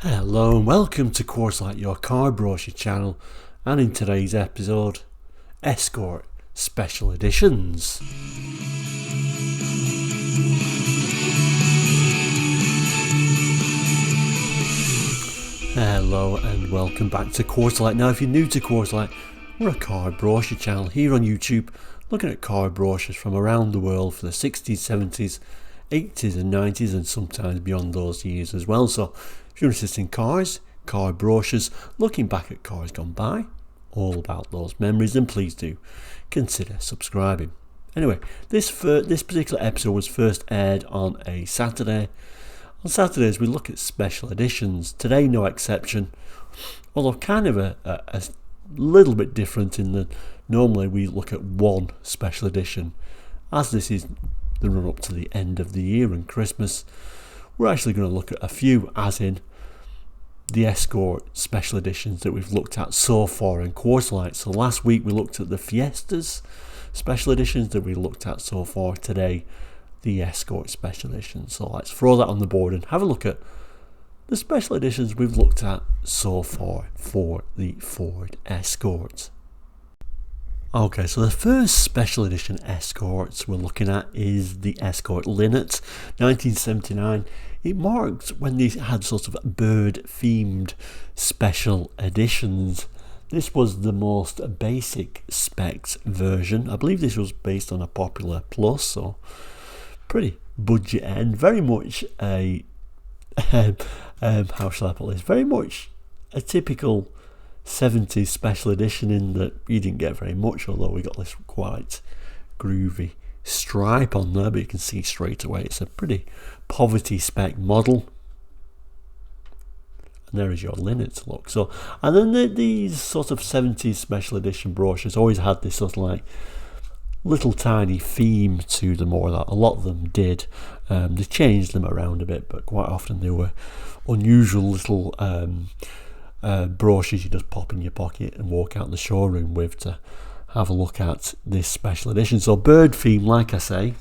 Hello and welcome to Course Like Your Car Brochure channel, and in today's episode, Escort Special Editions. Hello and welcome back to Course Like. Now if you're new to Course Like, we're a car brochure channel here on YouTube, looking at car brochures from around the world for the 60s, 70s, 80s and 90s and sometimes beyond those years as well. So if you're interested in cars, car brochures, looking back at cars gone by, all about those memories, then please do consider subscribing. Anyway, this particular episode was first aired on a Saturday. On Saturdays we look at special editions, today no exception, although kind of a little bit different in that normally we look at one special edition. As this is the run up to the end of the year and Christmas, we're actually going to look at a few, as in the Escort special editions that we've looked at so far in Course Light. So last week we looked at the Fiestas special editions that we looked at so far. Today, the Escort special edition. So let's throw that on the board and have a look at the special editions we've looked at so far for the Ford Escort. Okay, so the first special edition Escorts we're looking at is the Escort Linnet 1979. It marked when they had sort of bird themed special editions. This was the most basic specs version. I believe this was based on a Popular Plus, so pretty budget end. Very much a how shall I put this? Very much a typical 70s special edition in that you didn't get very much, although we got this quite groovy stripe on there, but you can see straight away it's a pretty poverty spec model. And there is your Linnet look. So, and then these sort of 70s special edition brochures always had this sort of like little tiny theme to them, or that a lot of them did. They changed them around a bit, but quite often they were unusual little brochures you just pop in your pocket and walk out the showroom with to have a look at this special edition. So bird theme, like I say,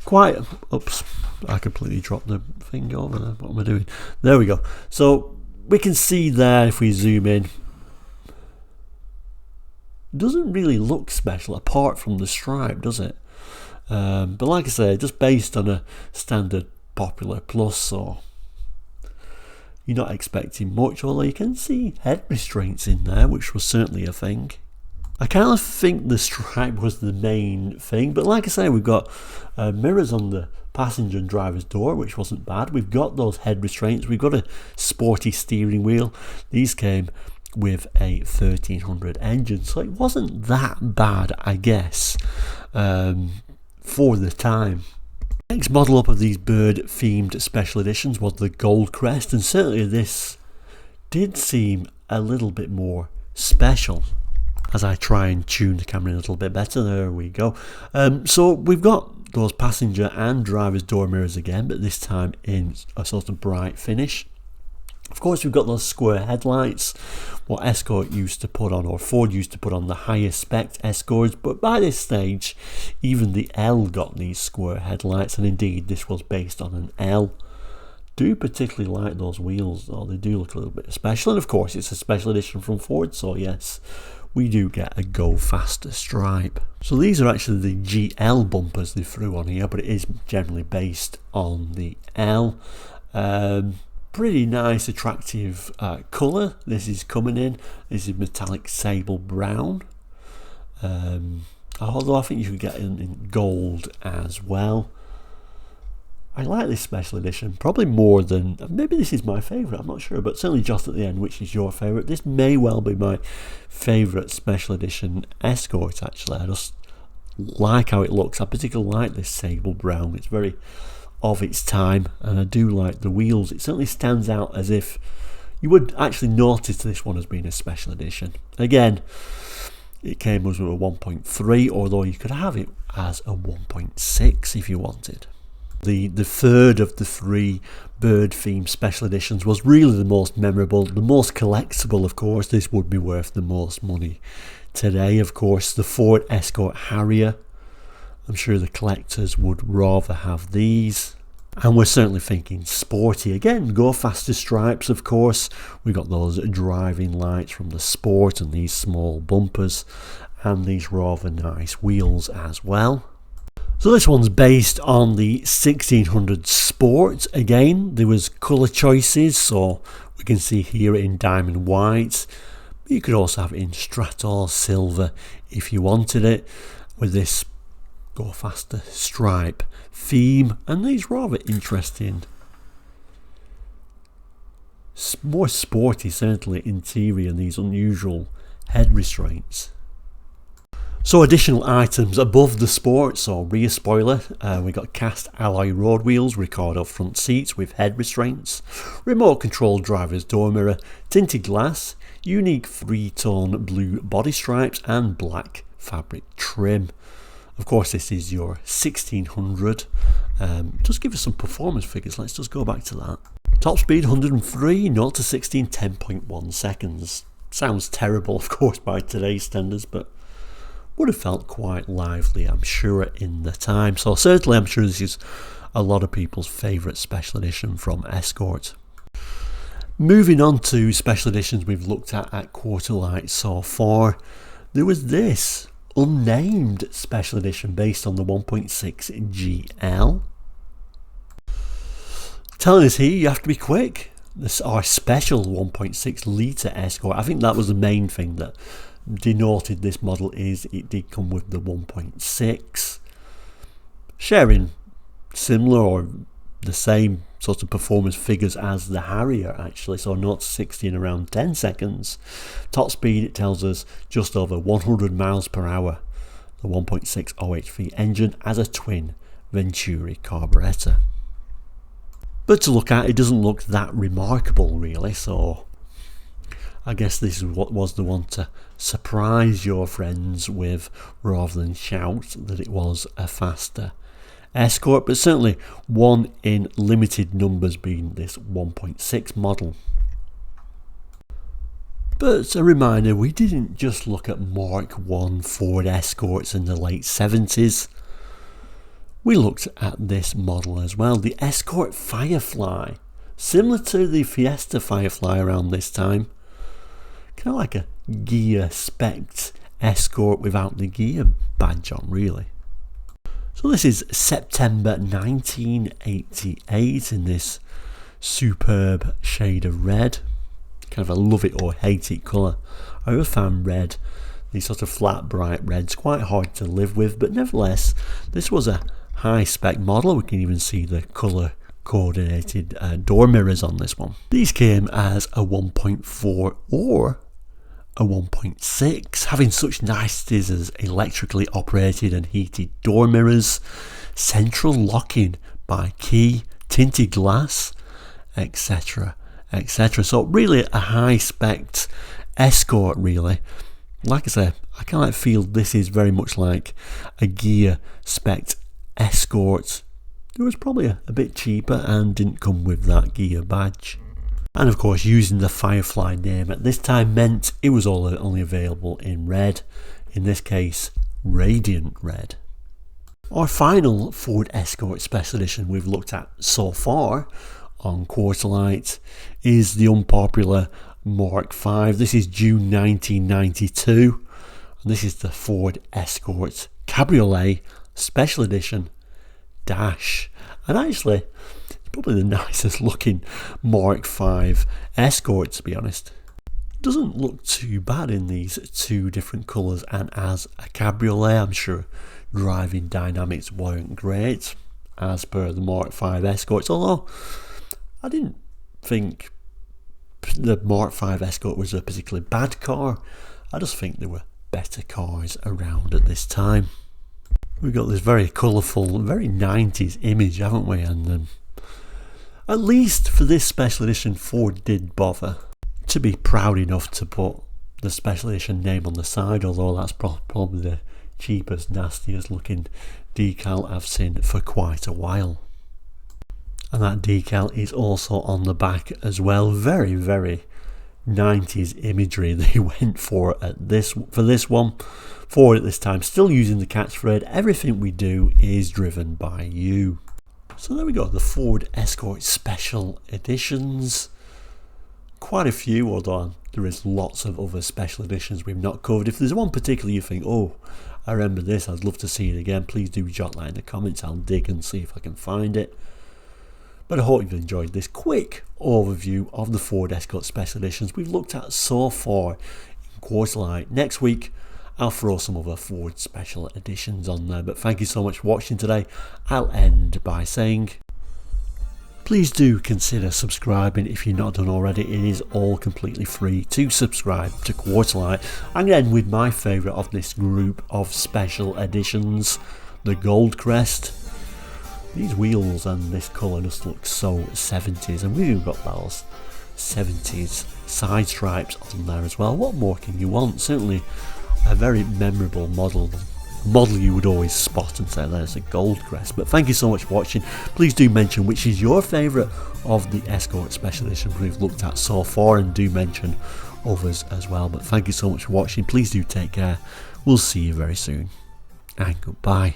quite, oops, I completely dropped the thing over there. What am I doing? There we go. So we can see there, if we zoom in, doesn't really look special apart from the stripe, does it? But like I say, just based on a standard Popular Plus, so you're not expecting much, although you can see head restraints in there, which was certainly a thing. I kind of think the stripe was the main thing, but like I say, we've got mirrors on the passenger and driver's door, which wasn't bad. We've got those head restraints, we've got a sporty steering wheel. These came with a 1300 engine, so it wasn't that bad, I guess, for the time. Next model up of these bird themed special editions was the Gold Crest, and certainly this did seem a little bit more special. As I try and tune the camera in a little bit better, there we go. So we've got those passenger and driver's door mirrors again, but this time in a sort of bright finish. Of course, we've got those square headlights, what Escort used to put on, or Ford used to put on the higher spec Escorts, but by this stage, even the L got these square headlights, and indeed this was based on an L. Do particularly like those wheels though, they do look a little bit special, and of course it's a special edition from Ford, so yes, we do get a go faster stripe. So these are actually the GL bumpers they threw on here, but it is generally based on the L. Pretty nice, attractive colour. This is coming in. This is metallic sable brown. Although I think you could get it in gold as well. I like this special edition, probably more than, maybe this is my favourite, I'm not sure, but certainly just at the end, which is your favourite. This may well be my favourite special edition Escort, actually. I just like how it looks. I particularly like this sable brown. It's very of its time, and I do like the wheels. It certainly stands out as if you would actually notice this one as being a special edition. Again, it came with a 1.3, although you could have it as a 1.6 if you wanted. The third of the three bird themed special editions was really the most memorable, the most collectible. Of course, this would be worth the most money today. Of course, the Ford Escort Harrier. I'm sure the collectors would rather have these. And we're certainly thinking sporty again. Go faster stripes, of course. We've got those driving lights from the Sport and these small bumpers and these rather nice wheels as well. So this one's based on the 1600 Sport. Again, there was colour choices, so we can see here in diamond white. You could also have it in Strator silver if you wanted it, with this go faster stripe theme and these rather interesting, more sporty certainly interior and these unusual head restraints. So additional items above the Sport, so rear spoiler, we got cast alloy road wheels, Ricardo front seats with head restraints, remote control driver's door mirror, tinted glass, unique 3-tone blue body stripes and black fabric trim. Of course this is your 1600. Just give us some performance figures, let's just go back to that. Top speed 103, 0 to 16 10.1 seconds. Sounds terrible of course by today's standards, but would have felt quite lively, I'm sure, in the time. So certainly I'm sure this is a lot of people's favourite special edition from Escort. Moving on to special editions we've looked at Quarterlight so far, there was this unnamed special edition based on the 1.6 GL. Telling us here you have to be quick. This is our special 1.6 litre Escort. I think that was the main thing that denoted this model, is it did come with the 1.6, sharing similar or the same sort of performance figures as the Harrier actually, so 0 to 60 in around 10 seconds. Top speed, it tells us just over 100 miles per hour. The 1.6 OHV engine as a twin Venturi carburetor. But to look at, it doesn't look that remarkable really, so I guess this is what was the one to surprise your friends with rather than shout that it was a faster Escort, but certainly one in limited numbers being this 1.6 model. But a reminder, we didn't just look at Mark I Ford Escorts in the late 70s. We looked at this model as well, the Escort Firefly, similar to the Fiesta Firefly around this time. Kind of like a gear spec Escort without the gear badge on really. So this is September 1988 in this superb shade of red. Kind of a love it or hate it colour. I always found red, these sort of flat bright reds, quite hard to live with, but nevertheless this was a high spec model. We can even see the colour coordinated door mirrors on this one. These came as a 1.4 or a 1.6, having such niceties as electrically operated and heated door mirrors, central locking by key, tinted glass, etc, etc. So really a high spec Escort really. Like I say, I kind of feel this is very much like a gear spec Escort. It was probably a bit cheaper and didn't come with that gear badge. And of course using the Firefly name at this time meant it was only available in red, in this case radiant red. Our final Ford Escort Special Edition we've looked at so far on Quarterlight is the unpopular Mark V. This is June 1992 and this is the Ford Escort Cabriolet Special Edition Dash, and actually probably the nicest looking Mark V Escort, to be honest. Doesn't look too bad in these two different colours, and as a cabriolet I'm sure driving dynamics weren't great as per the Mark V Escorts, although I didn't think the Mark V Escort was a particularly bad car. I just think there were better cars around at this time. We've got this very colourful, very 90s image, haven't we? And at least for this special edition, Ford did bother to be proud enough to put the special edition name on the side, although that's probably the cheapest, nastiest looking decal I've seen for quite a while. And that decal is also on the back as well. Very, very 90s imagery they went for this one. Ford at this time still using the catchphrase, everything we do is driven by you. So there we go, the Ford Escort Special Editions. Quite a few, although there is lots of other special editions we've not covered. If there's one particular you think, oh, I remember this, I'd love to see it again, please do jot that in the comments. I'll dig and see if I can find it. But I hope you've enjoyed this quick overview of the Ford Escort Special Editions we've looked at so far in Quarterlight. Next week, I'll throw some other Ford Special Editions on there. But thank you so much for watching today. I'll end by saying, please do consider subscribing if you're not done already. It is all completely free to subscribe to Quarterlight. And then with my favourite of this group of special editions, the Gold Crest. These wheels and this colour just look so 70s, and we've even got those 70s side stripes on there as well. What more can you want? Certainly a very memorable model you would always spot and say there's a Gold Crest. But thank you so much for watching. Please do mention which is your favourite of the Escort Special Edition we've looked at so far, and do mention others as well. But thank you so much for watching. Please do take care. We'll see you very soon, and goodbye.